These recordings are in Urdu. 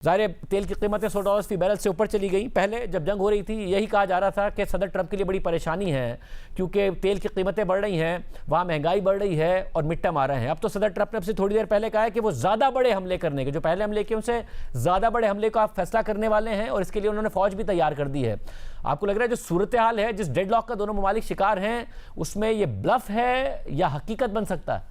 ظاہر تیل کی قیمتیں $100 فی بیرل سے اوپر چلی گئیں. پہلے جب جنگ ہو رہی تھی یہی کہا جا رہا تھا کہ صدر ٹرمپ کے لیے بڑی پریشانی ہے کیونکہ تیل کی قیمتیں بڑھ رہی ہیں, وہاں مہنگائی بڑھ رہی ہے اور مڈ ٹرم آ رہے ہیں. اب تو صدر ٹرمپ نے اب سے تھوڑی دیر پہلے کہا ہے کہ وہ زیادہ بڑے حملے کرنے کے, جو پہلے حملے کیے ان سے زیادہ بڑے حملے کا فیصلہ کرنے والے ہیں اور اس کے لیے انہوں نے فوج بھی تیار کر دی ہے. آپ کو لگ رہا ہے جو صورتحال ہے, جس ڈیڈ لاک کا دونوں ممالک شکار ہیں, اس میں یہ بلف ہے یا حقیقت بن سکتا ہے؟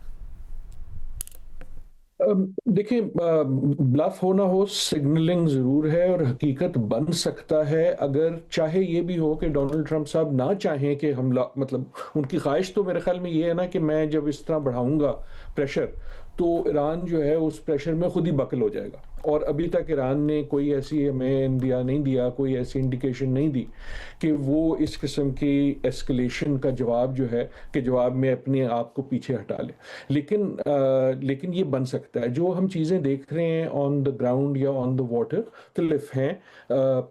دیکھیں, بلف ہو نہ ہو, سگنلنگ ضرور ہے اور حقیقت بن سکتا ہے. اگر چاہے یہ بھی ہو کہ ڈونلڈ ٹرمپ صاحب نہ چاہیں کہ حملہ, مطلب ان کی خواہش تو میرے خیال میں یہ ہے نا کہ میں جب اس طرح بڑھاؤں گا پریشر تو ایران جو ہے اس پریشر میں خود ہی بکل ہو جائے گا. اور ابھی تک ایران نے کوئی ایسی ہمیں انڈیا نہیں دیا, کوئی ایسی انڈیکیشن نہیں دی کہ وہ اس قسم کی ایسکلیشن کا جواب جو ہے کہ جواب میں اپنے آپ کو پیچھے ہٹا لے. لیکن یہ بن سکتا ہے. جو ہم چیزیں دیکھ رہے ہیں آن دا گراؤنڈ یا آن دا واٹر مختلف ہیں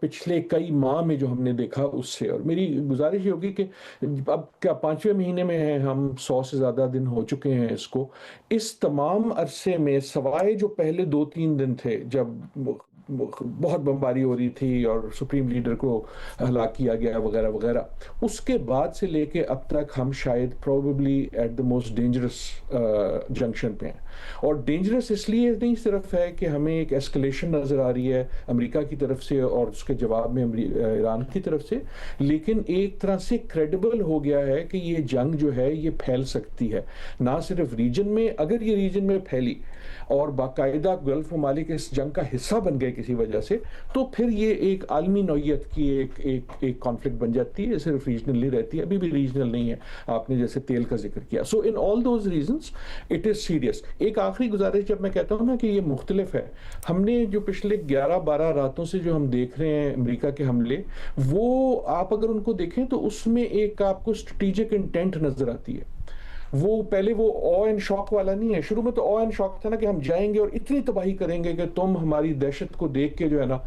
پچھلے کئی ماہ میں جو ہم نے دیکھا اس سے. اور میری گزارش یہ ہوگی کہ اب کیا 5ویں مہینے میں ہیں ہم, 100 سے زیادہ دن ہو چکے ہیں اس کو. اس تمام عرصے میں سوائے جو پہلے 2-3 دن تھے جب بہت بمباری ہو رہی تھی اور سپریم لیڈر کو ہلاک کیا گیا وغیرہ وغیرہ, اس کے بعد سے لے کے اب تک ہم شاید probably at the most dangerous junction پہ ہیں. اور ڈینجرس اس لیے نہیں صرف ہے کہ ہمیں ایک ایسکلیشن نظر آ رہی ہے امریکہ کی طرف سے اور اس کے جواب میں ایران کی طرف سے, لیکن ایک طرح سے کریڈیبل ہو گیا ہے کہ یہ جنگ جو ہے یہ پھیل سکتی ہے. نہ صرف ریجن میں, اگر یہ ریجن میں پھیلی اور باقاعدہ گلف ممالک اس جنگ کا حصہ بن گئے کسی وجہ سے, تو پھر یہ ایک عالمی نوعیت کی ایک کانفلکٹ بن جاتی ہے. صرف ریجنل نہیں رہتی, ابھی بھی ریجنل نہیں ہے. آپ نے جیسے تیل کا ذکر کیا. So in all those reasons it is serious. ایک آخری گزارش, جب میں کہتا ہوں نا کہ یہ مختلف ہے, ہم نے جو پچھلے 11-12 راتوں سے جو ہم دیکھ رہے ہیں امریکہ کے حملے, وہ آپ اگر ان کو دیکھیں تو اس میں ایک آپ کو اسٹریٹجک انٹینٹ نظر آتی ہے. وہ پہلے وہ او اینڈ شاک والا نہیں ہے. شروع میں تو او اینڈ شاک تھا نا کہ ہم جائیں گے اور اتنی تباہی کریں گے کہ تم ہماری دہشت کو دیکھ کے جو ہے نا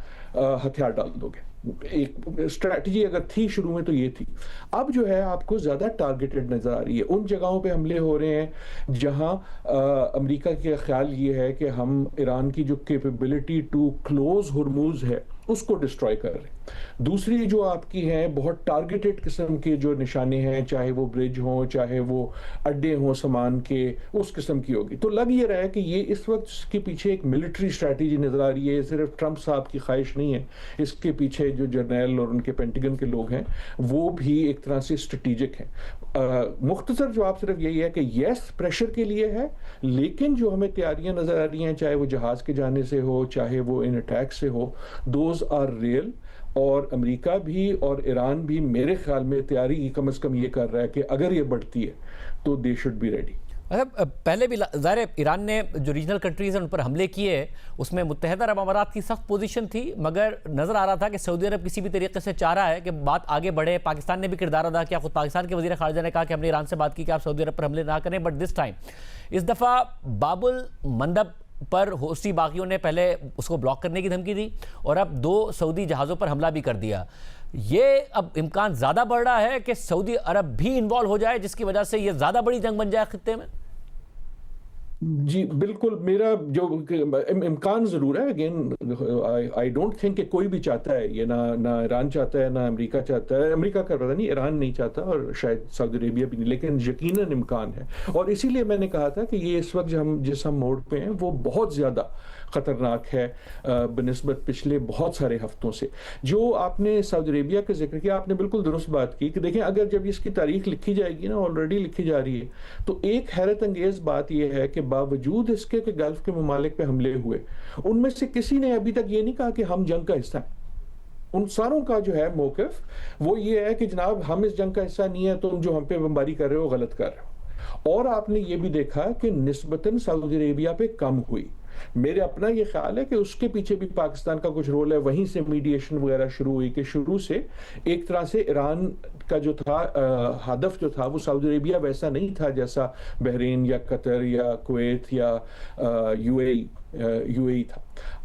ہتھیار ڈال دو گے. ایک اسٹریٹجی اگر تھی شروع میں تو یہ تھی. اب جو ہے آپ کو زیادہ ٹارگیٹڈ نظر آ رہی ہے. ان جگہوں پہ حملے ہو رہے ہیں جہاں امریکہ کا خیال یہ ہے کہ ہم ایران کی جو کیپیبلٹی ٹو کلوز ہرموز ہے اس کو ڈسٹروائے کر رہے ہیں. دوسری جو آپ کی ہیں بہت ٹارگیٹڈ قسم کے جو نشانے ہیں, چاہے وہ برج ہوں, چاہے وہ اڈے ہوں سامان کے, اس قسم کی ہوگی. تو لگ یہ رہا ہے کہ یہ اس وقت اس کے پیچھے ایک ملٹری اسٹریٹجی نظر آ رہی ہے. صرف ٹرمپ صاحب کی خواہش نہیں ہے, اس کے پیچھے جو جرنیل اور ان کے پینٹیگن کے لوگ ہیں وہ بھی ایک طرح سے اسٹریٹجک ہیں. مختصر جواب صرف یہی ہے کہ یس پریشر کے لیے ہے, لیکن جو ہمیں تیاریاں نظر آ رہی ہیں, چاہے وہ جہاز کے جانے سے ہو, چاہے وہ ان اٹیک سے ہو, دوز آر ریئل. اور امریکہ بھی اور ایران بھی میرے خیال میں تیاری کم از کم یہ کر رہا ہے کہ اگر یہ بڑھتی ہے تو دے شوڈ بی ریڈی. پہلے بھی ظاہر ایران نے جو ریجنل کنٹریز ہیں ان پر حملے کیے, اس میں متحدہ عرب امارات کی سخت پوزیشن تھی, مگر نظر آ رہا تھا کہ سعودی عرب کسی بھی طریقے سے چاہ رہا ہے کہ بات آگے بڑھے. پاکستان نے بھی کردار ادا کیا, خود پاکستان کے وزیر خارجہ نے کہا کہ ہم نے ایران سے بات کی کہ آپ سعودی عرب پر حملے نہ کریں. بٹ دس ٹائم, اس دفعہ باب المندب پر حوثی باغیوں نے پہلے اس کو بلاک کرنے کی دھمکی دی اور اب 2 سعودی جہازوں پر حملہ بھی کر دیا. یہ اب امکان زیادہ بڑھ رہا ہے کہ سعودی عرب بھی انوالو ہو جائے, جس کی وجہ سے یہ زیادہ بڑی جنگ بن جائے خطے میں. جی بالکل, میرا جو امکان ضرور ہے. اگین آئی ڈونٹ تھنک کہ کوئی بھی چاہتا ہے یہ, نہ ایران چاہتا ہے, نہ امریکہ چاہتا ہے. امریکہ کا پتہ نہیں, ایران نہیں چاہتا اور شاید سعودی عربیہ بھی نہیں, لیکن یقیناً امکان ہے. اور اسی لیے میں نے کہا تھا کہ یہ اس وقت جس ہم موڈ پہ ہیں وہ بہت زیادہ خطرناک ہے بنسبت پچھلے بہت سارے ہفتوں سے. جو آپ نے سعودی عربیہ کا ذکر کیا, آپ نے بالکل درست بات کی کہ دیکھیں اگر جب اس کی تاریخ لکھی جائے گی نا, آلریڈی لکھی جا رہی ہے, تو ایک حیرت انگیز بات یہ ہے کہ باوجود اس کے کہ گلف کے ممالک پہ حملے ہوئے, ان میں سے کسی نے ابھی تک یہ نہیں کہا کہ ہم جنگ کا حصہ ہیں. ان ساروں کا جو ہے موقف وہ یہ ہے کہ جناب ہم اس جنگ کا حصہ نہیں ہے, تم جو ہم پہ بمباری کر رہے ہو غلط کر رہے ہو. اور آپ نے یہ بھی دیکھا کہ نسبتاً سعودی عربیہ پہ کم ہوئی. میرے اپنا یہ خیال ہے کہ اس کے پیچھے بھی پاکستان کا کچھ رول ہے. وہیں سے میڈیشن وغیرہ شروع ہوئی کہ شروع سے ایک طرح سے ایران کا جو تھا ہدف جو تھا وہ سعودی عربیہ ویسا نہیں تھا جیسا بحرین یا قطر یا کویت یا یو اے ای تھا.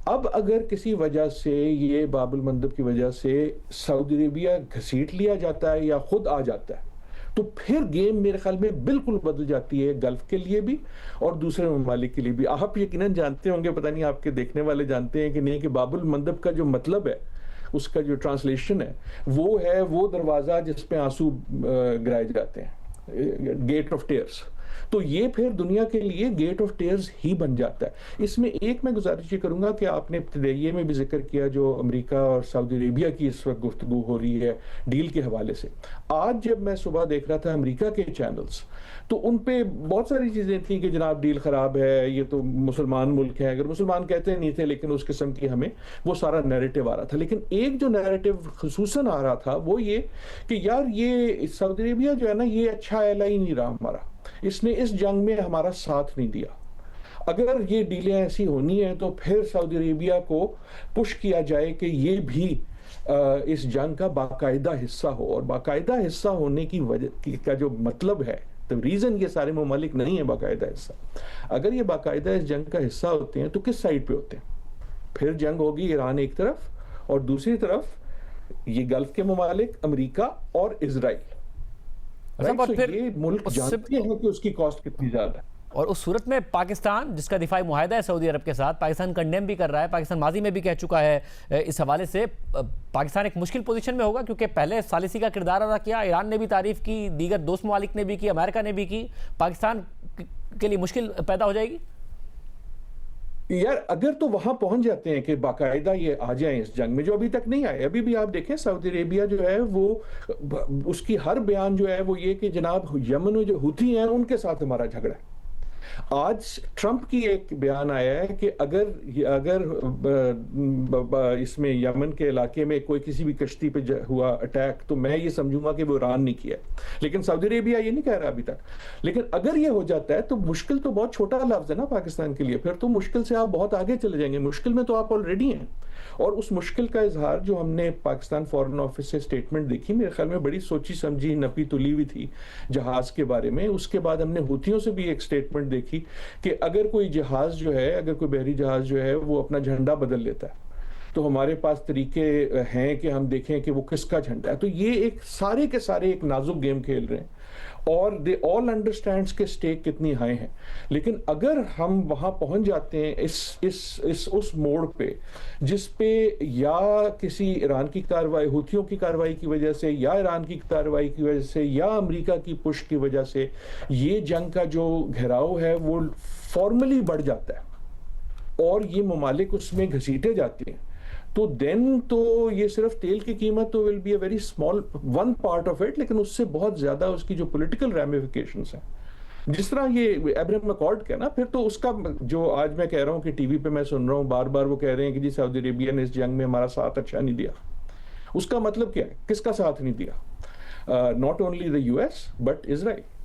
اب اگر کسی وجہ سے یہ باب المندب کی وجہ سے سعودی عربیہ گھسیٹ لیا جاتا ہے یا خود آ جاتا ہے, تو پھر گیم میرے خیال میں بالکل بدل جاتی ہے گلف کے لیے بھی اور دوسرے ممالک کے لیے بھی. آپ یقیناً جانتے ہوں گے, پتہ نہیں آپ کے دیکھنے والے جانتے ہیں کہ نہیں, کہ باب المندب کا جو مطلب ہے, اس کا جو ٹرانسلیشن ہے, وہ ہے وہ دروازہ جس پہ آنسو گرائے جاتے ہیں, گیٹ آف ٹیئرز. تو یہ پھر دنیا کے لیے گیٹ آف ٹیئرز ہی بن جاتا ہے. اس میں ایک میں گزارش یہ کروں گا کہ آپ نے ابتدائیے میں بھی ذکر کیا جو امریکہ اور سعودی عربیہ کی اس وقت گفتگو ہو رہی ہے ڈیل کے حوالے سے. آج جب میں صبح دیکھ رہا تھا امریکہ کے چینلز, تو ان پہ بہت ساری چیزیں تھیں کہ جناب ڈیل خراب ہے, یہ تو مسلمان ملک ہے, اگر مسلمان کہتے نہیں تھے, لیکن اس قسم کی ہمیں وہ سارا نیریٹو آ رہا تھا. لیکن ایک جو نیریٹو خصوصاً آ رہا تھا وہ یہ کہ یار یہ سعودی عربیہ جو ہے نا, یہ اچھا ایلائی نہیں رہا ہمارا, اس نے اس جنگ میں ہمارا ساتھ نہیں دیا. اگر یہ ڈیلیں ایسی ہونی ہیں تو پھر سعودی عربیہ کو پش کیا جائے کہ یہ بھی اس جنگ کا باقاعدہ حصہ ہو. اور باقاعدہ حصہ ہونے کی وجہ کا جو مطلب ہے, تو ریزن یہ سارے ممالک نہیں ہیں باقاعدہ حصہ. اگر یہ باقاعدہ اس جنگ کا حصہ ہوتے ہیں تو کس سائڈ پہ ہوتے ہیں؟ پھر جنگ ہوگی ایران ایک طرف اور دوسری طرف یہ گلف کے ممالک امریکہ اور اسرائیل. یہ ملک جانتے ہیں کہ اس کی کاسٹ کتنی زیادہ ہے. اور اس صورت میں پاکستان, جس کا دفاعی معاہدہ ہے سعودی عرب کے ساتھ, پاکستان کنڈیم بھی کر رہا ہے, پاکستان ماضی میں بھی کہہ چکا ہے, اس حوالے سے پاکستان ایک مشکل پوزیشن میں ہوگا, کیونکہ پہلے ثالثی کا کردار ادا کیا, ایران نے بھی تعریف کی, دیگر دوست ممالک نے بھی کی, امریکہ نے بھی کی. پاکستان کے لیے مشکل پیدا ہو جائے گی. یار اگر تو وہاں پہنچ جاتے ہیں کہ باقاعدہ یہ آ جائیں اس جنگ میں, جو ابھی تک نہیں آئے. ابھی بھی آپ دیکھیں سعودی عربیہ جو ہے وہ اس کی ہر بیان جو ہے وہ یہ کہ جناب یمن میں جو ہوتی ہیں ان کے ساتھ ہمارا جھگڑا ہے. آج ٹرمپ کی ایک بیان آیا ہے کہ اگر اس میں یمن کے علاقے میں کوئی کسی بھی کشتی پہ ہوا اٹیک تو میں یہ سمجھوں گا کہ وہ ایران نہیں کیا. لیکن سعودی عربیہ یہ نہیں کہہ رہا ابھی تک. لیکن اگر یہ ہو جاتا ہے تو مشکل تو بہت چھوٹا لفظ ہے نا پاکستان کے لیے, پھر تو مشکل سے آپ بہت آگے چلے جائیں گے. مشکل میں تو آپ آلریڈی ہیں. اور اس مشکل کا اظہار جو ہم نے پاکستان فورن آفس سے سٹیٹمنٹ دیکھی, میرے خیال میں بڑی سوچی سمجھی نپی تلی ہوئی تھی جہاز کے بارے میں. اس کے بعد ہم نے ہوتھیوں سے بھی ایک سٹیٹمنٹ دیکھی کہ اگر کوئی جہاز جو ہے, اگر کوئی بحری جہاز جو ہے وہ اپنا جھنڈا بدل لیتا ہے تو ہمارے پاس طریقے ہیں کہ ہم دیکھیں کہ وہ کس کا جھنڈا ہے. تو یہ ایک سارے کے سارے ایک نازک گیم کھیل رہے ہیں اور دے آل انڈرسٹینڈس کے سٹیک کتنی ہائی ہیں. لیکن اگر ہم وہاں پہنچ جاتے ہیں اس موڑ پہ جس پہ یا کسی ایران کی کارروائی, ہوتھیوں کی کارروائی کی وجہ سے, یا ایران کی کارروائی کی وجہ سے, یا امریکہ کی پش کی وجہ سے یہ جنگ کا جو گھیراؤ ہے وہ فارملی بڑھ جاتا ہے اور یہ ممالک اس میں گھسیٹے جاتے ہیں, تو دین تو یہ صرف تیل کی قیمت تو will be a very small one part of it, لیکن اس سے بہت زیادہ اس کی جو پولیٹیکل ریمیفیکیشنز ہیں, جس طرح یہ ابراہیم اکارڈ کا نا, پھر تو اس کا جو آج میں کہہ رہا ہوں کہ ٹی وی پہ میں سن رہا ہوں بار بار وہ کہہ رہے ہیں کہ جی سعودی عربیہ نے اس جنگ میں ہمارا ساتھ اچھا نہیں دیا. اس کا مطلب کیا ہے, کس کا ساتھ نہیں دیا؟ Not only the U S but Israel.